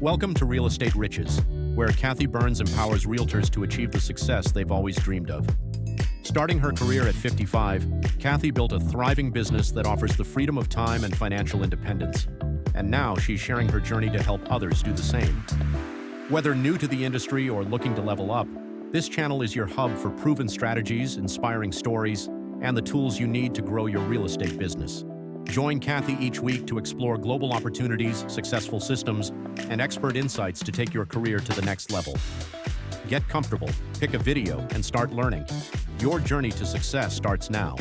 Welcome to Real Estate Riches, where Kathy Byrnes empowers realtors to achieve the success they've always dreamed of. Starting her career at 55, Kathy built a thriving business that offers the freedom of time and financial independence. And now she's sharing her journey to help others do the same. Whether new to the industry or looking to level up, this channel is your hub for proven strategies, inspiring stories, and the tools you need to grow your real estate business. Join Kathy each week to explore global opportunities, successful systems, and expert insights to take your career to the next level. Get comfortable, pick a video, and start learning. Your journey to success starts now.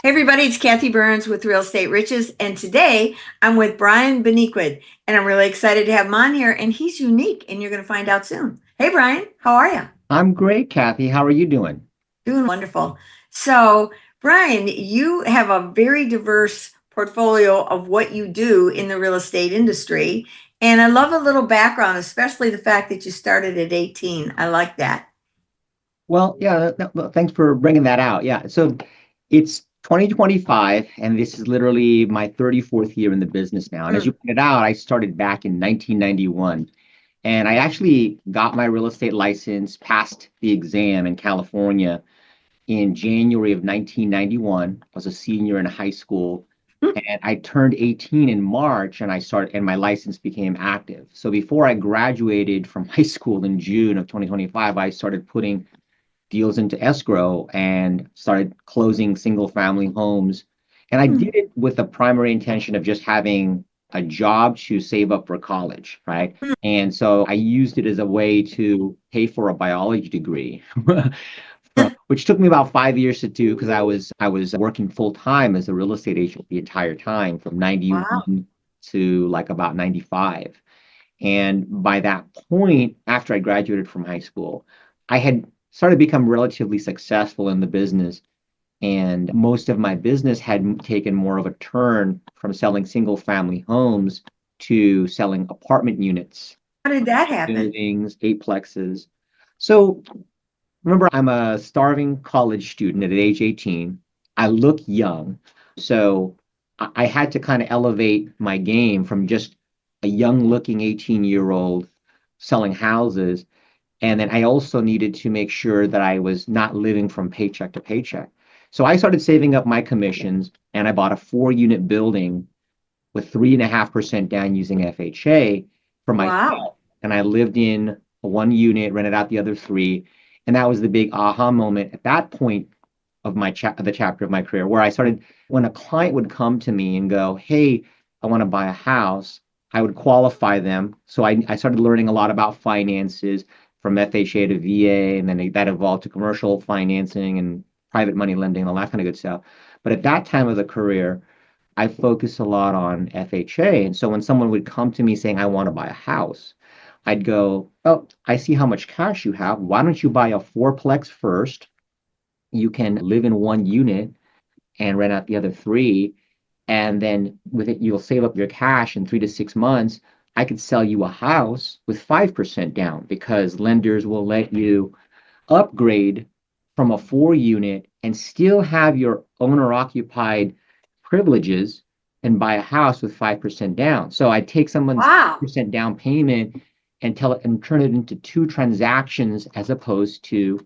Hey everybody, it's Kathy Byrnes with Real Estate Riches, and today I'm with Brian Baniqued, and I'm really excited to have him on here, and he's unique, and you're going to find out soon. Hey Brian, how are you? I'm great, Kathy. How are you doing? Doing wonderful. So Brian, you have a very diverse portfolio of what you do in the real estate industry, and I love a little background, especially the fact that you started at 18. I like that. Well, yeah, thanks for bringing that out. Yeah, so it's 2025, and this is literally my 34th year in the business now. And as you pointed out, I started back in 1991. And I actually got my real estate license, passed the exam in California in January of 1991. I was a senior in high school, and I turned 18 in March, and my license became active. So before I graduated from high school in June of 2025, I started putting deals into escrow and started closing single family homes. And I did it with the primary intention of just having a job to save up for college, right? And so I used it as a way to pay for a biology degree, which took me about 5 years to do because I was working full time as a real estate agent the entire time from 91 to like about 95. And by that point, after I graduated from high school, I had started to become relatively successful in the business. And most of my business had taken more of a turn from selling single family homes to selling apartment units. How did that happen? Buildings, eightplexes. So remember, I'm a starving college student at age 18. I look young. So I had to kind of elevate my game from just a young looking 18-year-old selling houses. And then I also needed to make sure that I was not living from paycheck to paycheck. So I started saving up my commissions, and I bought a 4-unit building with 3.5% down using FHA for myself. Wow. And I lived in one unit, rented out the other 3. And that was the big aha moment at that point of my the chapter of my career, where I started, when a client would come to me and go, hey, I want to buy a house, I would qualify them. So I started learning a lot about finances, from FHA to VA, and then that evolved to commercial financing and private money lending and all that kind of good stuff. But at that time of the career, I focused a lot on FHA. And so when someone would come to me saying, I want to buy a house, I'd go, oh, I see how much cash you have. Why don't you buy a 4-plex first? You can live in one unit and rent out the other 3. And then with it, you'll save up your cash in 3 to 6 months. I could sell you a house with 5% down because lenders will let you upgrade from a 4-unit and still have your owner-occupied privileges and buy a house with 5% down. So I take someone's 5% down payment and turn it into 2 transactions as opposed to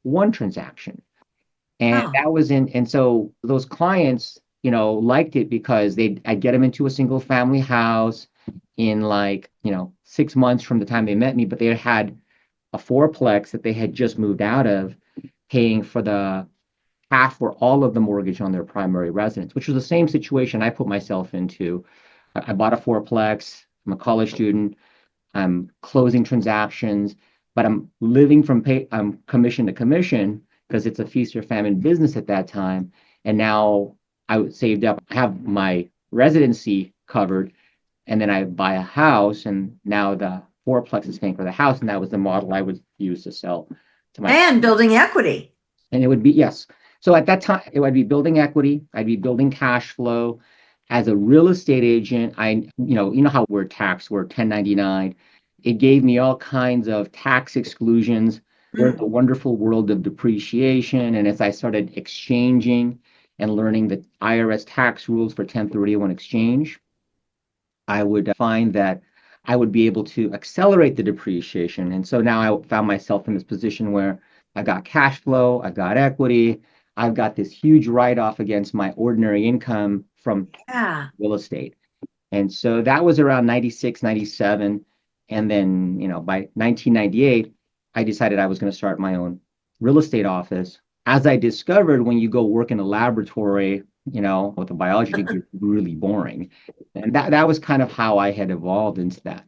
one transaction. And that was and so those clients, liked it because I'd get them into a single family house in 6 months from the time they met me, but they had a 4-plex that they had just moved out of, paying for the half or all of the mortgage on their primary residence, which was the same situation I put myself into. I bought a 4-plex. I'm a college student. I'm closing transactions, but I'm living from I'm commission to commission because it's a feast or famine business at that time. And now I saved up, I have my residency covered, and then I buy a house, and now the 4-plex is paying for the house, and that was the model I would use to sell to my and building equity. And it would be, yes. So at that time, it would be building equity. I'd be building cash flow. As a real estate agent, you know how we're taxed, we're 1099. It gave me all kinds of tax exclusions. Learned the wonderful world of depreciation. And as I started exchanging and learning the IRS tax rules for 1031 exchange, I would find that I would be able to accelerate the depreciation. And so now I found myself in this position where I got cash flow, I've got equity, I've got this huge write-off against my ordinary income from Yeah. real estate. And so that was around 96, 97. And then, by 1998, I decided I was going to start my own real estate office. As I discovered, when you go work in a laboratory, with a biology degree, it's really boring. And that was kind of how I had evolved into that.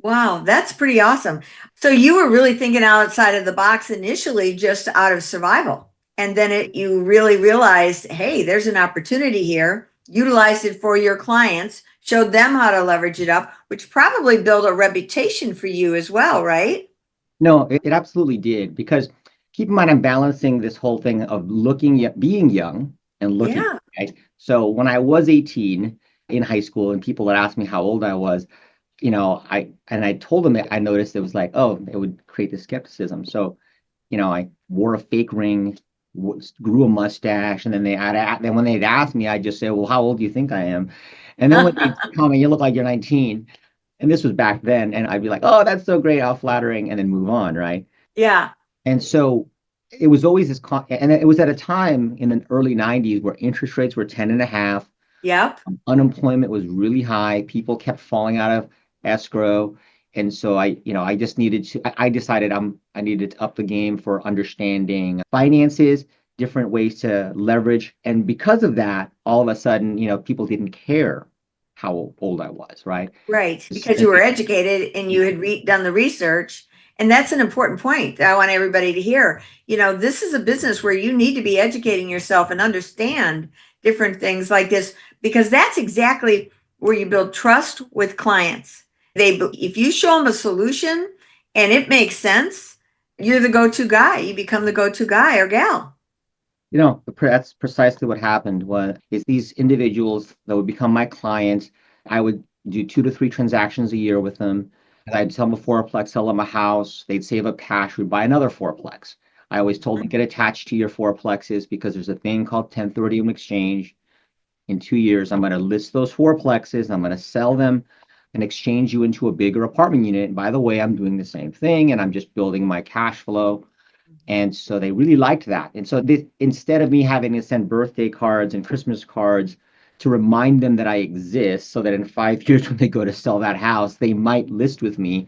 Wow, that's pretty awesome. So you were really thinking outside of the box initially just out of survival. And then you really realized, hey, there's an opportunity here, utilized it for your clients, showed them how to leverage it up, which probably built a reputation for you as well, right? No, it absolutely did. Because keep in mind, I'm balancing this whole thing of being young and looking, Yeah. right? So when I was 18 in high school and people had asked me how old I was, I told them that I noticed it was like, oh, it would create this skepticism. So, I wore a fake ring, grew a mustache, and then when they'd ask me, I'd just say, well, how old do you think I am? And then when they tell me, you look like you're 19, and this was back then, and I'd be like, oh, that's so great, how flattering, and then move on, right? Yeah. And so it was always and it was at a time in the early 90s where interest rates were 10 and a half. Yep. Unemployment was really high. People kept falling out of escrow. And so I just I decided I needed to up the game for understanding finances, different ways to leverage. And because of that, all of a sudden, people didn't care how old I was, right? Right, because you were educated and you had done the research. And that's an important point that I want everybody to hear. This is a business where you need to be educating yourself and understand different things like this, because that's exactly where you build trust with clients. If you show them a solution and it makes sense, you're the go-to guy. You become the go-to guy or gal. That's precisely what happened. Is these individuals that would become my clients, I would do 2 to 3 transactions a year with them. I'd sell them a fourplex, sell them a house. They'd save up cash. We'd buy another fourplex. I always told them, get attached to your fourplexes because there's a thing called 1031 exchange. In 2 years, I'm going to list those fourplexes. I'm going to sell them and exchange you into a bigger apartment unit. And by the way, I'm doing the same thing and I'm just building my cash flow. And so they really liked that. And so instead of me having to send birthday cards and Christmas cards to remind them that I exist, so that in 5 years when they go to sell that house, they might list with me,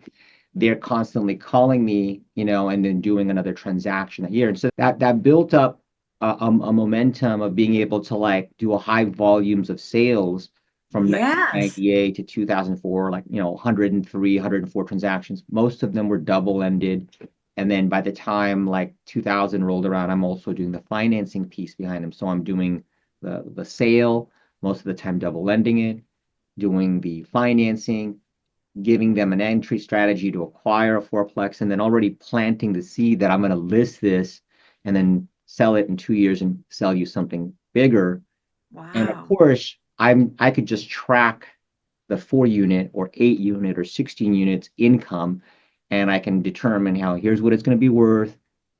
they're constantly calling me, and then doing another transaction a year. And so that built up a momentum of being able to do a high volumes of sales from Yes. 1998 to 2004, 103, 104 transactions. Most of them were double-ended. And then by the time 2000 rolled around, I'm also doing the financing piece behind them. So I'm doing the sale, most of the time double lending it, doing the financing, giving them an entry strategy to acquire a fourplex, and then already planting the seed that I'm going to list this and then sell it in 2 years and sell you something bigger. Wow. And of course, I could just track the 4 unit or 8 unit or 16 units income, and I can determine here's what it's going to be worth.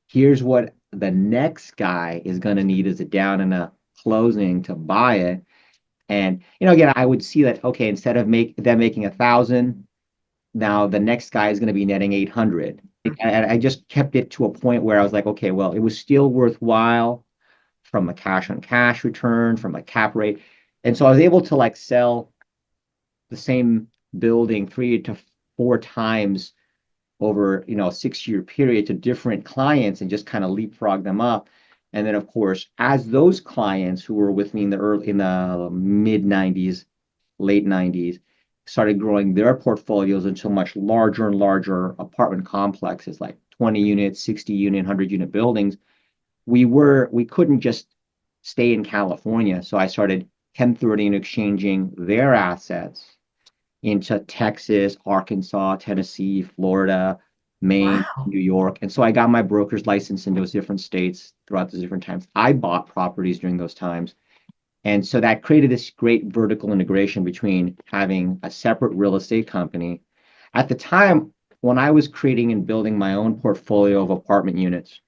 Here's what the next guy is going to need as a down and a closing to buy it. And, again, I would see that, okay, instead of them making 1,000, now the next guy is going to be netting 800. And I just kept it to a point where I was like, okay, well, it was still worthwhile from a cash on cash return, from a cap rate. And so I was able to sell the same building 3 to 4 times over a 6-year period to different clients and just kind of leapfrog them up. And then of course, as those clients who were with me in the mid 90s, late 90s, started growing their portfolios into much larger and larger apartment complexes, like 20 units, 60 unit, 100 unit buildings, we couldn't just stay in California. So I started 1030 and exchanging their assets into Texas, Arkansas, Tennessee, Florida, Maine, Wow. New York. And so I got my broker's license in those different states throughout those different times. I bought properties during those times. And so that created this great vertical integration between having a separate real estate company. At the time, when I was creating and building my own portfolio of apartment units,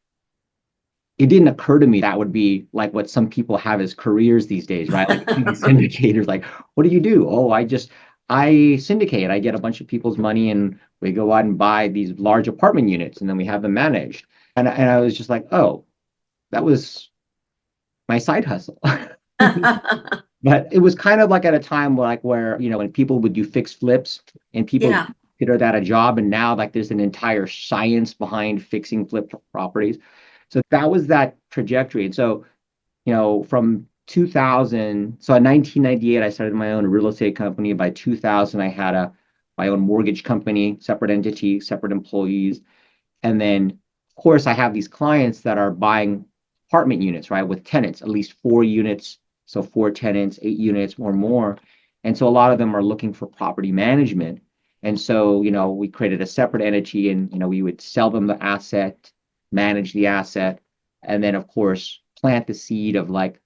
it didn't occur to me that would be like what some people have as careers these days, right? Like these syndicators, like, what do you do? Oh, I syndicate. I get a bunch of people's money and we go out and buy these large apartment units and then we have them managed. And I was just like, oh, that was my side hustle. But it was kind of like at a time like where, when people would do fixed flips and people Yeah. consider that a job. And now like there's an entire science behind fixing flip properties. So that was that trajectory. And so, from 2000, so in 1998, I started my own real estate company. By 2000, I had my own mortgage company, separate entity, separate employees. And then, of course, I have these clients that are buying apartment units, right, with tenants, at least 4 units. So 4 tenants, 8 units or more. And so a lot of them are looking for property management. And so, we created a separate entity and, we would sell them the asset, manage the asset, and then, of course, plant the seed of like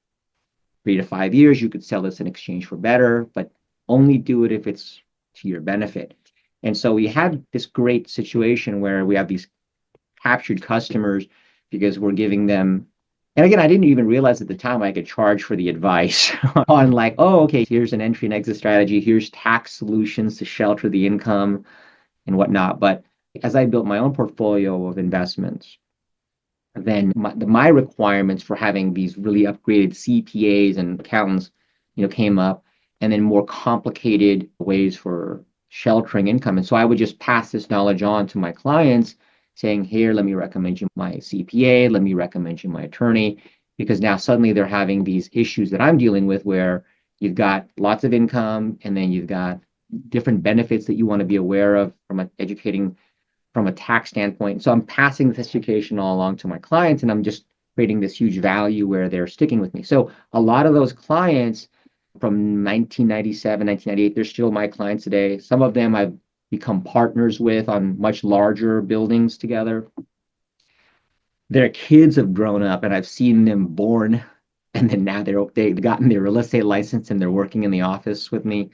3 to 5 years. You could sell this in exchange for better, but only do it if it's to your benefit. And so we had this great situation where we have these captured customers because we're giving them, and again, I didn't even realize at the time I could charge for the advice on like, oh, okay, here's an entry and exit strategy, here's tax solutions to shelter the income and whatnot. But as I built my own portfolio of investments, then my requirements for having these really upgraded CPAs and accountants, came up, and then more complicated ways for sheltering income. And so I would just pass this knowledge on to my clients, saying, here, let me recommend you my CPA, let me recommend you my attorney, because now suddenly they're having these issues that I'm dealing with where you've got lots of income and then you've got different benefits that you want to be aware of from educating from a tax standpoint. So I'm passing this education all along to my clients and I'm just creating this huge value where they're sticking with me. So a lot of those clients from 1997, 1998, they're still my clients today. Some of them I've become partners with on much larger buildings together. Their kids have grown up and I've seen them born, and then now they've gotten their real estate license and they're working in the office with me.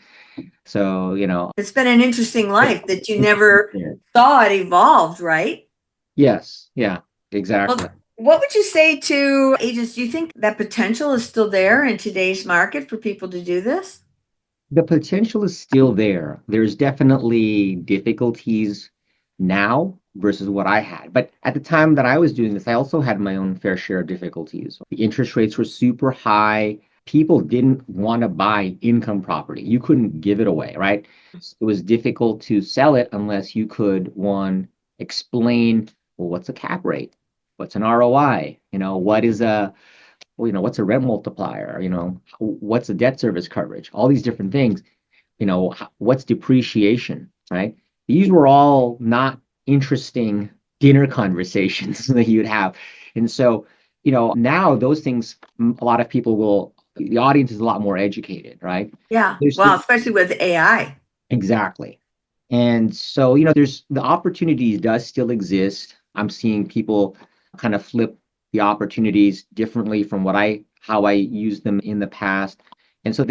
So, It's been an interesting life that you never saw it evolved, right? Yes, yeah, exactly. Well, what would you say to agents? Do you think that potential is still there in today's market for people to do this? The potential is still there. There's definitely difficulties now versus what I had. But at the time that I was doing this, I also had my own fair share of difficulties. The interest rates were super high. People didn't want to buy income property. You couldn't give it away, right? It was difficult to sell it unless you could, one, explain, well, what's a cap rate? What's an ROI? What's a rent multiplier? What's a debt service coverage? All these different things. What's depreciation, right? These were all not interesting dinner conversations that you'd have. And so, now those things, a lot of people the audience is a lot more educated, right? Yeah. Well, especially with AI. Exactly. And so, there's the opportunities does still exist. I'm seeing people kind of flip the opportunities differently from how I used them in the past. And so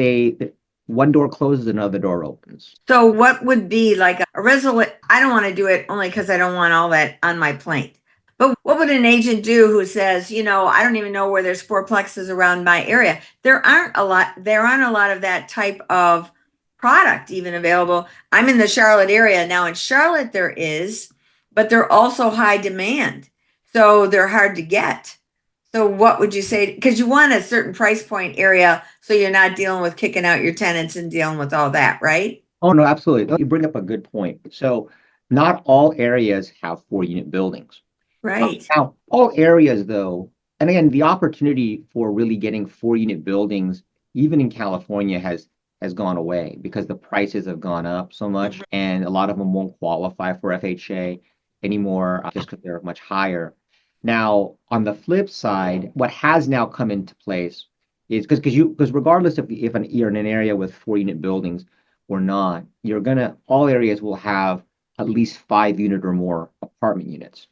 one door closes, another door opens. So what would be like a resolution? I don't want to do it only because I don't want all that on my plate. But what would an agent do who says, I don't even know where there's fourplexes around my area? There aren't a lot of that type of product even available. I'm in the Charlotte area. Now in Charlotte there is, but they're also high demand. So they're hard to get. So what would you say? Because you want a certain price point area so you're not dealing with kicking out your tenants and dealing with all that, right? Oh, no, absolutely. You bring up a good point. So not all areas have 4-unit buildings. Right. Now, all areas, though, and again, the opportunity for really getting 4-unit buildings, even in California, has gone away because the prices have gone up so much, and a lot of them won't qualify for FHA anymore just because they're much higher. Now, on the flip side, what has now come into place is because regardless if you're in an area with 4-unit buildings or not, all areas will have at least 5-unit or more apartment units.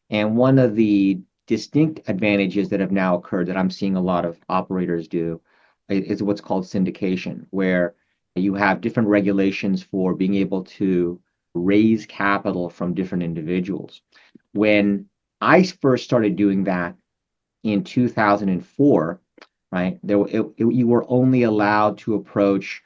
And one of the distinct advantages that have now occurred that I'm seeing a lot of operators do is what's called syndication, where you have different regulations for being able to raise capital from different individuals. When I first started doing that in 2004, right, you were only allowed to approach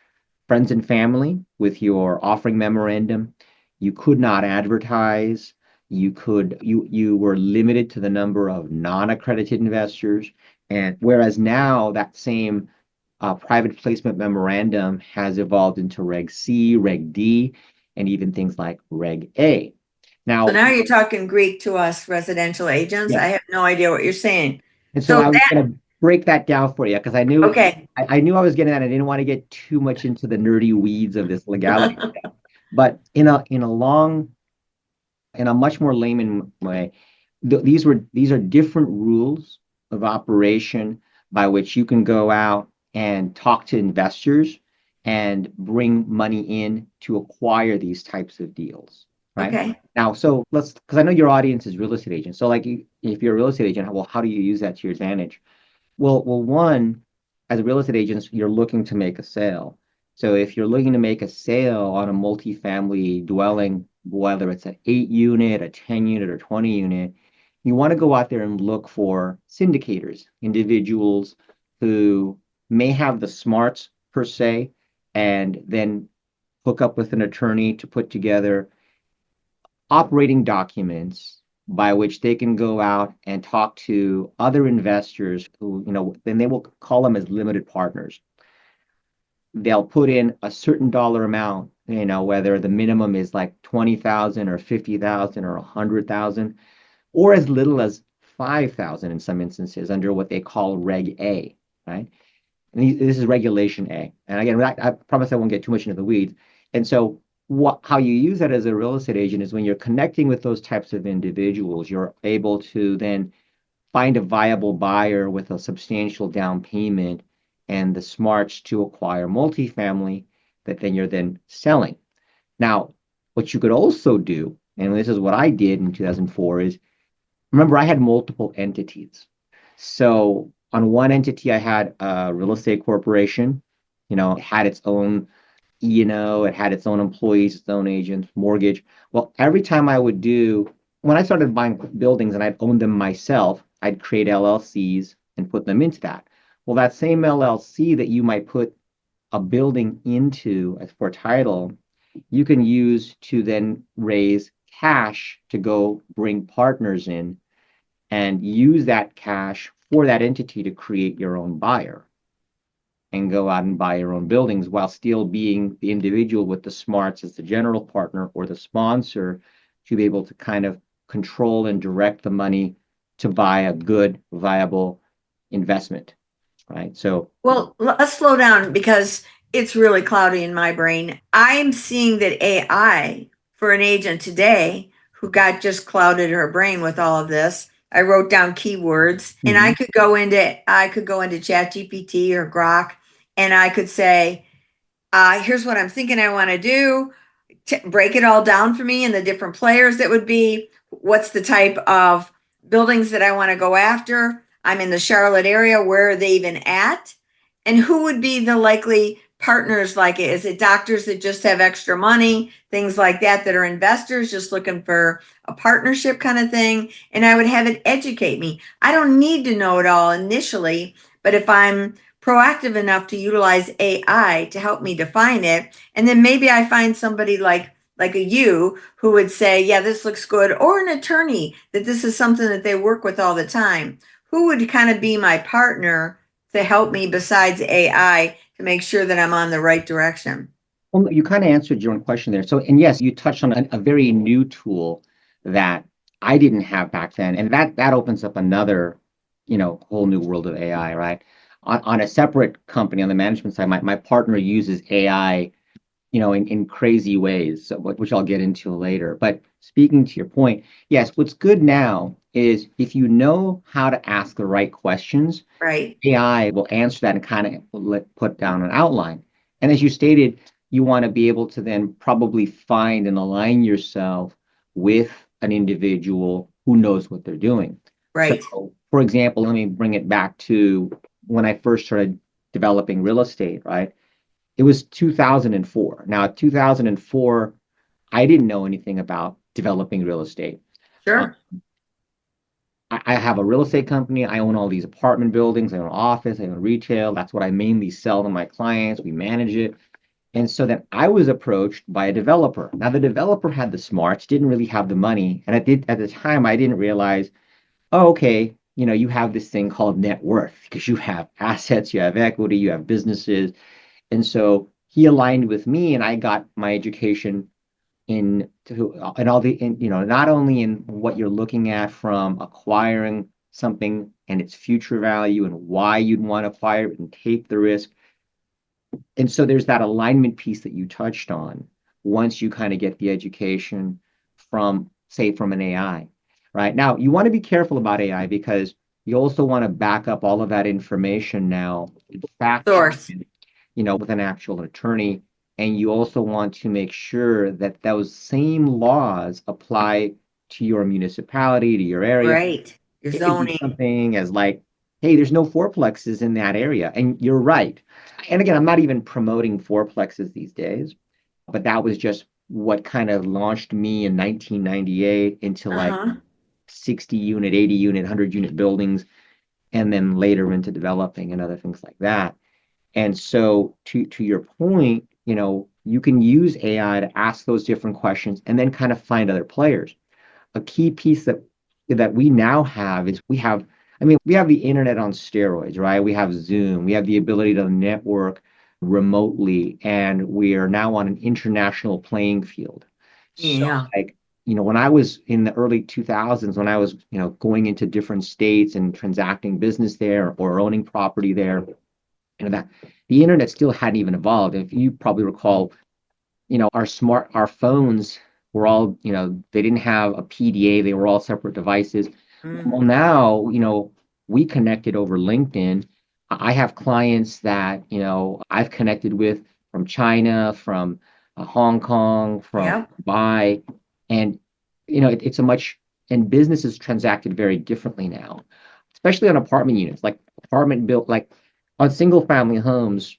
friends and family with your offering memorandum. You could not advertise. You were limited to the number of non-accredited investors. And whereas now that same private placement memorandum has evolved into Reg C, Reg D, and even things like Reg A. So Now, now you're talking Greek to us residential agents. yeah. I have no idea what you're saying. And so So I was that, going to break that down for you because I knew okay. I knew I was getting that. I didn't want to get too much into the nerdy weeds of this legality stuff. But in a much more layman way, these are different rules of operation by which you can go out and talk to investors and bring money in to acquire these types of deals, right? Okay. Now, so because I know your audience is real estate agents. So like if you're a real estate agent, well, how do you use that to your advantage? Well, one, as a real estate agent, you're looking to make a sale. So if you're looking to make a sale on a multifamily dwelling, whether it's an 8 unit, a 10 unit, or 20 unit, you want to go out there and look for syndicators, individuals who may have the smarts per se, and then hook up with an attorney to put together operating documents by which they can go out and talk to other investors who, then they will call them as limited partners. They'll put in a certain dollar amount, whether the minimum is like 20,000 or 50,000 or 100,000, or as little as 5,000 in some instances under what they call Reg A, right? And this is Regulation A. And again, I promise I won't get too much into the weeds. And so how you use that as a real estate agent is when you're connecting with those types of individuals, you're able to then find a viable buyer with a substantial down payment and the smarts to acquire multifamily that then you're then selling. Now, what you could also do, and this is what I did in 2004, is remember I had multiple entities. So on one entity, I had a real estate corporation, it had its own it had its own employees, its own agents, mortgage. Well, every time when I started buying buildings and I'd own them myself, I'd create LLCs and put them into that. Well, that same LLC that you might put a building into as for title, you can use to then raise cash to go bring partners in and use that cash for that entity to create your own buyer and go out and buy your own buildings while still being the individual with the smarts as the general partner or the sponsor to be able to kind of control and direct the money to buy a good, viable investment, right? So, Well, let's slow down because it's really cloudy in my brain. I'm seeing that AI for an agent today who got just clouded her brain with all of this. I wrote down keywords and I could go into ChatGPT or Grok and I could say, here's what I'm thinking I want to do. Break it all down for me and the different players that would be. What's the type of buildings that I want to go after? I'm in the Charlotte area. Where are they even at? And who would be the likely partners like it? Is it doctors that just have extra money, things like that are investors just looking for a partnership kind of thing? And I would have it educate me. I don't need to know it all initially, but if I'm proactive enough to utilize AI to help me define it, and then maybe I find somebody like you who would say, yeah, this looks good, or an attorney that this is something that they work with all the time, who would kind of be my partner to help me besides AI to make sure that I'm on the right direction? Well, you kind of answered your own question there. So, and yes, you touched on a very new tool that I didn't have back then, and that opens up another, whole new world of AI, right? On a separate company on the management side, my partner uses AI, in crazy ways, which I'll get into later. But speaking to your point, yes, what's good now is if you know how to ask the right questions, Right. AI will answer that and kind of put down an outline. And as you stated, you want to be able to then probably find and align yourself with an individual who knows what they're doing. Right. So, for example, let me bring it back to when I first started developing real estate, right? It was 2004. Now, 2004, I didn't know anything about developing real estate. Sure. I have a real estate company. I own all these apartment buildings. I own office. I own retail. That's what I mainly sell to my clients. We manage it. And so then I was approached by a developer. Now the developer had the smarts, didn't really have the money. And at the time, I didn't realize, oh, okay, you have this thing called net worth because you have assets, you have equity, you have businesses. And so he aligned with me and I got my education in all not only in what you're looking at from acquiring something and its future value and why you'd want to acquire it and take the risk. And so there's that alignment piece that you touched on once you kind of get the education from, say, from an AI, right? Now, you want to be careful about AI because you also want to back up all of that information now in fact, Source. with an actual attorney. And you also want to make sure that those same laws apply to your municipality, to your area. Right. Your It could be zoning. something as like, hey, there's no fourplexes in that area. And you're right. And again, I'm not even promoting fourplexes these days, but that was just what kind of launched me in 1998 into like 60 unit, 80 unit, 100 unit buildings, and then later into developing and other things like that. And so to your point, you can use AI to ask those different questions and then kind of find other players. A key piece that we now have is we have the internet on steroids, right? We have Zoom, we have the ability to network remotely, and we are now on an international playing field. So Yeah. like, when I was in the early 2000s, when I was, going into different states and transacting business there or owning property there, that the internet still hadn't even evolved. If you probably recall, our phones were all, they didn't have a PDA, they were all separate devices. Well, now, we connected over LinkedIn. I have clients that, I've connected with from China, from Hong Kong, from Yep. Dubai. And, and business is transacted very differently now, especially on apartment units, like on single family homes.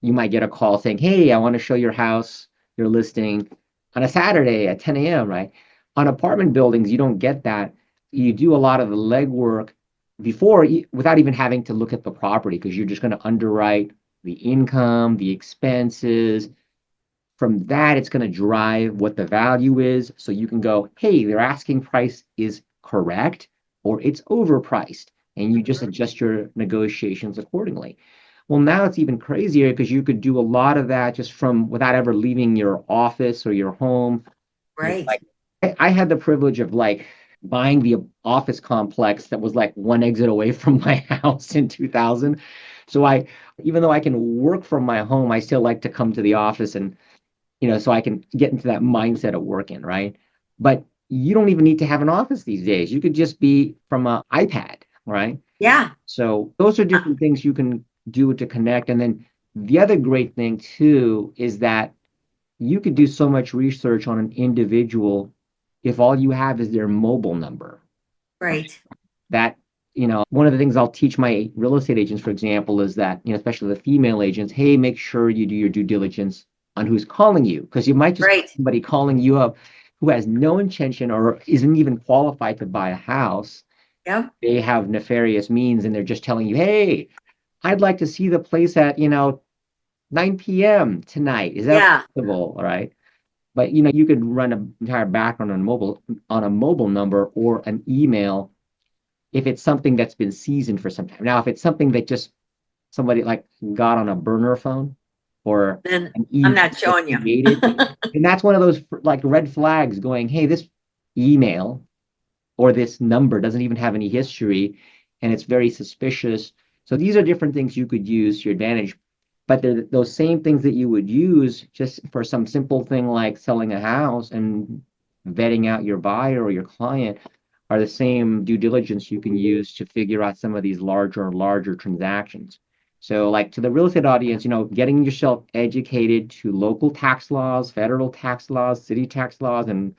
You might get a call saying, hey, I want to show your house, your listing on a Saturday at 10 a.m., right? On apartment buildings, you don't get that. You do a lot of the legwork before without even having to look at the property because you're just going to underwrite the income, the expenses. From that, it's going to drive what the value is. So you can go, hey, their asking price is correct or it's overpriced. And you just adjust your negotiations accordingly. Well, now it's even crazier because you could do a lot of that just from without ever leaving your office or your home. Right. Like I had the privilege of like buying the office complex that was like one exit away from my house in 2000. So even though I can work from my home, I still like to come to the office and, so I can get into that mindset of working, right? But you don't even need to have an office these days. You could just be from an iPad, right? Yeah. So those are different things you can do to connect. And then the other great thing too is that you could do so much research on an individual if all you have is their mobile number. Right. That, one of the things I'll teach my real estate agents, for example, is that, especially the female agents, hey, make sure you do your due diligence on who's calling you, because you might just have somebody calling you up who has no intention or isn't even qualified to buy a house. Yep. They have nefarious means and they're just telling you, hey, I'd like to see the place at, 9 p.m. tonight. Is that possible? All right. But you could run an entire background on a mobile number or an email if it's something that's been seasoned for some time. Now, if it's something that just somebody like got on a burner phone or Then an I'm not showing you. created, and that's one of those like red flags going, hey, this email or this number doesn't even have any history and it's very suspicious. So these are different things you could use to your advantage. But they're those same things that you would use just for some simple thing like selling a house and vetting out your buyer or your client are the same due diligence you can use to figure out some of these larger and larger transactions. So like to the real estate audience, getting yourself educated to local tax laws, federal tax laws, city tax laws, and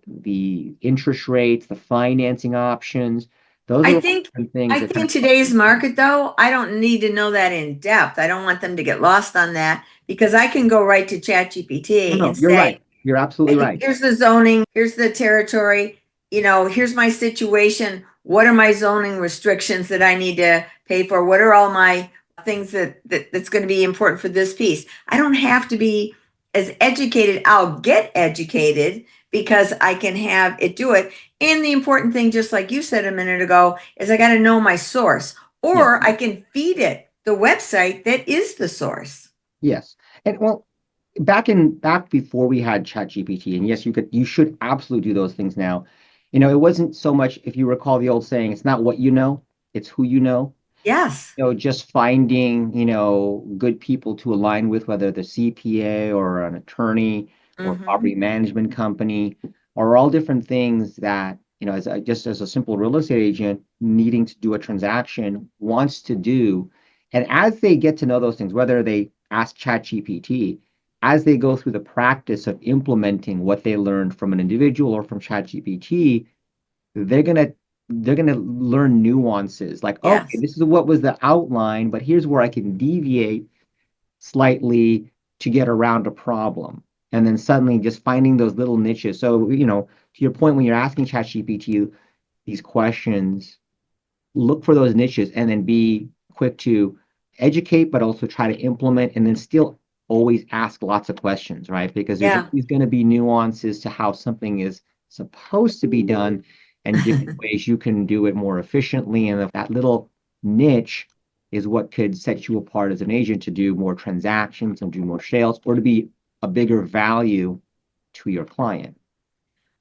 the interest rates, the financing options. Those are think things I think today's market, though, I don't need to know that in depth. I don't want them to get lost on that because I can go right to ChatGPT No, and you're say, right. You're absolutely right. here's the zoning, here's the territory. here's my situation. What are my zoning restrictions that I need to pay for? What are all my things that's going to be important for this piece? I don't have to be as educated. I'll get educated because I can have it do it. And the important thing, just like you said a minute ago, is I got to know my source, Yeah. or I can feed it the website that is the source. Yes. And well, back before we had ChatGPT, and yes, you should absolutely do those things now. It wasn't so much, if you recall the old saying, it's not what you know, it's who you know. Yes. Just finding, good people to align with, whether the CPA or an attorney or property management company, are all different things that, just as a simple real estate agent needing to do a transaction wants to do. And as they get to know those things, whether they ask ChatGPT, as they go through the practice of implementing what they learned from an individual or from ChatGPT, they're gonna learn nuances like, okay, Yes. this is what was the outline, but here's where I can deviate slightly to get around a problem. And then suddenly just finding those little niches. So, to your point, when you're asking ChatGPT these questions, look for those niches and then be quick to educate, but also try to implement, and then still always ask lots of questions, right? Because there's Yeah. always going to be nuances to how something is supposed to be done and different ways you can do it more efficiently. And if that little niche is what could set you apart as an agent to do more transactions and do more sales, or to be a bigger value to your client.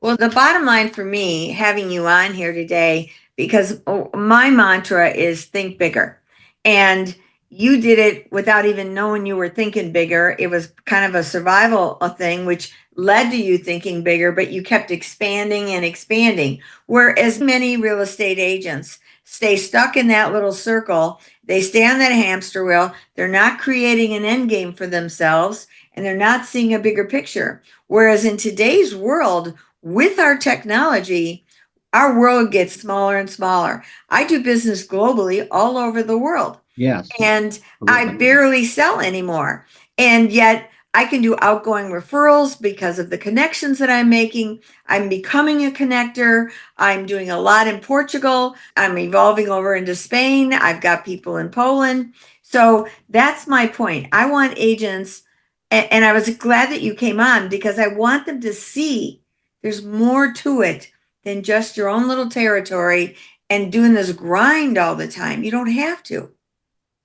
Well, the bottom line for me, having you on here today, because my mantra is think bigger. And you did it without even knowing you were thinking bigger. It was kind of a survival thing, which led to you thinking bigger, but you kept expanding and expanding. Whereas many real estate agents stay stuck in that little circle, they stay on that hamster wheel, they're not creating an end game for themselves, and they're not seeing a bigger picture. Whereas in today's world, with our technology, our world gets smaller and smaller. I do business globally all over the world, Yes. and I barely sell anymore. And yet I can do outgoing referrals because of the connections that I'm making. I'm becoming a connector. I'm doing a lot in Portugal. I'm evolving over into Spain. I've got people in Poland. So that's my point. I want agents, and I was glad that you came on because I want them to see there's more to it than just your own little territory and doing this grind all the time. You don't have to.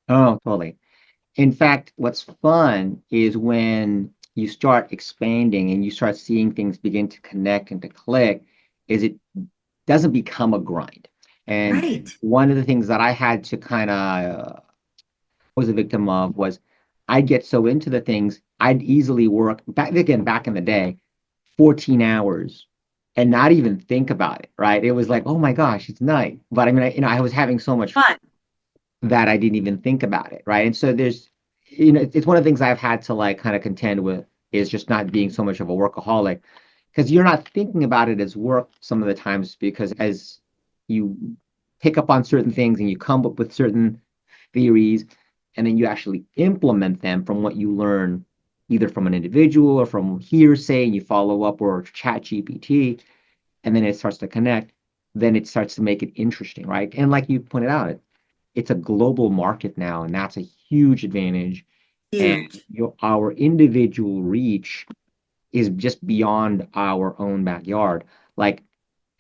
Oh, totally. In fact, what's fun is when you start expanding and you start seeing things begin to connect and to click, is it doesn't become a grind. And Right. one of the things that I had to kind of was a victim of was I'd get so into the things, I'd easily work back in the day, 14 hours and not even think about it, right? It was like, oh my gosh, it's night. But I mean, I was having so much Fun. that I didn't even think about it, right? And so there's, it's one of the things I've had to like kind of contend with is just not being so much of a workaholic, because you're not thinking about it as work some of the times, because as you pick up on certain things and you come up with certain theories, and then you actually implement them from what you learn either from an individual or from hearsay, and you follow up or chat GPT, and then it starts to connect, then it starts to make it interesting, right? And like you pointed out, it's a global market now, and that's a huge advantage. And Huge. our individual reach is just beyond our own backyard. Like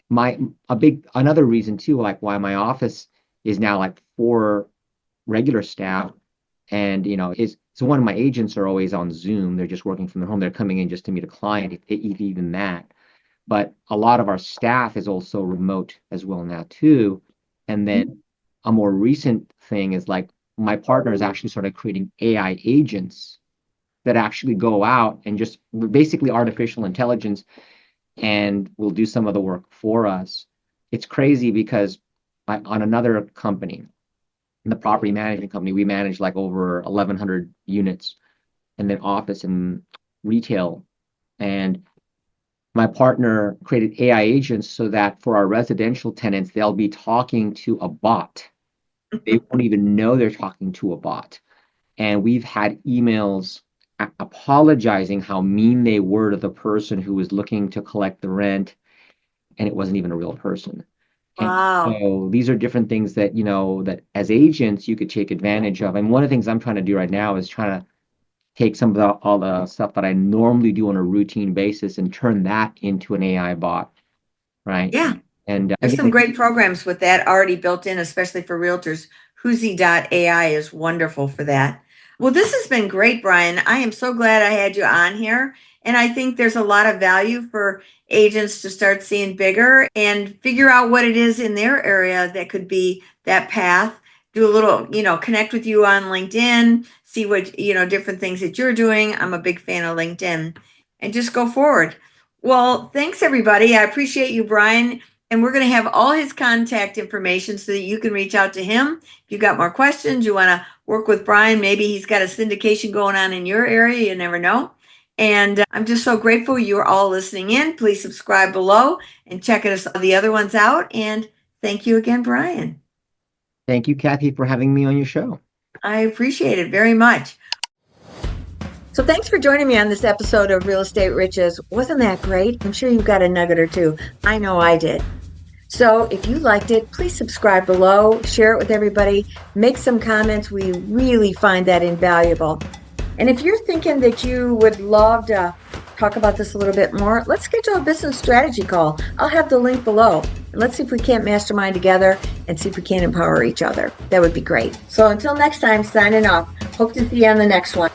another reason too, like why my office is now like 4 regular staff, and is so one of my agents are always on Zoom. They're just working from their home. They're coming in just to meet a client, if even that. But a lot of our staff is also remote as well now too. And then a more recent thing is like my partner has actually started creating AI agents that actually go out and just basically artificial intelligence and will do some of the work for us. It's crazy because on another company, in the property management company, we manage like over 1,100 units and then office and retail. And my partner created AI agents so that for our residential tenants, they'll be talking to a bot. They won't even know they're talking to a bot. And we've had emails apologizing how mean they were to the person who was looking to collect the rent. and it wasn't even a real person. And Wow. so these are different things that, that as agents you could take advantage of. And one of the things I'm trying to do right now is trying to take some of all the stuff that I normally do on a routine basis and turn that into an AI bot, right? Yeah. And There's some again, great programs with that already built in, especially for realtors. Whoosy.ai is wonderful for that. Well, this has been great, Brian. I am so glad I had you on here. And I think there's a lot of value for agents to start seeing bigger and figure out what it is in their area that could be that path. Do a little, connect with you on LinkedIn, see what, different things that you're doing. I'm a big fan of LinkedIn, and just go forward. Well, thanks, everybody. I appreciate you, Brian. And we're going to have all his contact information so that you can reach out to him. If you got more questions, you want to work with Brian, maybe he's got a syndication going on in your area. You never know. And I'm just so grateful you're all listening in. Please subscribe below and check the other ones out. And thank you again, Brian. thank you, Kathy, for having me on your show. I appreciate it very much. So thanks for joining me on this episode of Real Estate Riches. Wasn't that great? I'm sure you got a nugget or two. I know I did. So if you liked it, please subscribe below, share it with everybody, make some comments. We really find that invaluable. And if you're thinking that you would love to talk about this a little bit more, let's schedule a business strategy call. I'll have the link below. And let's see if we can't mastermind together and see if we can empower each other. That would be great. So until next time, signing off. Hope to see you on the next one.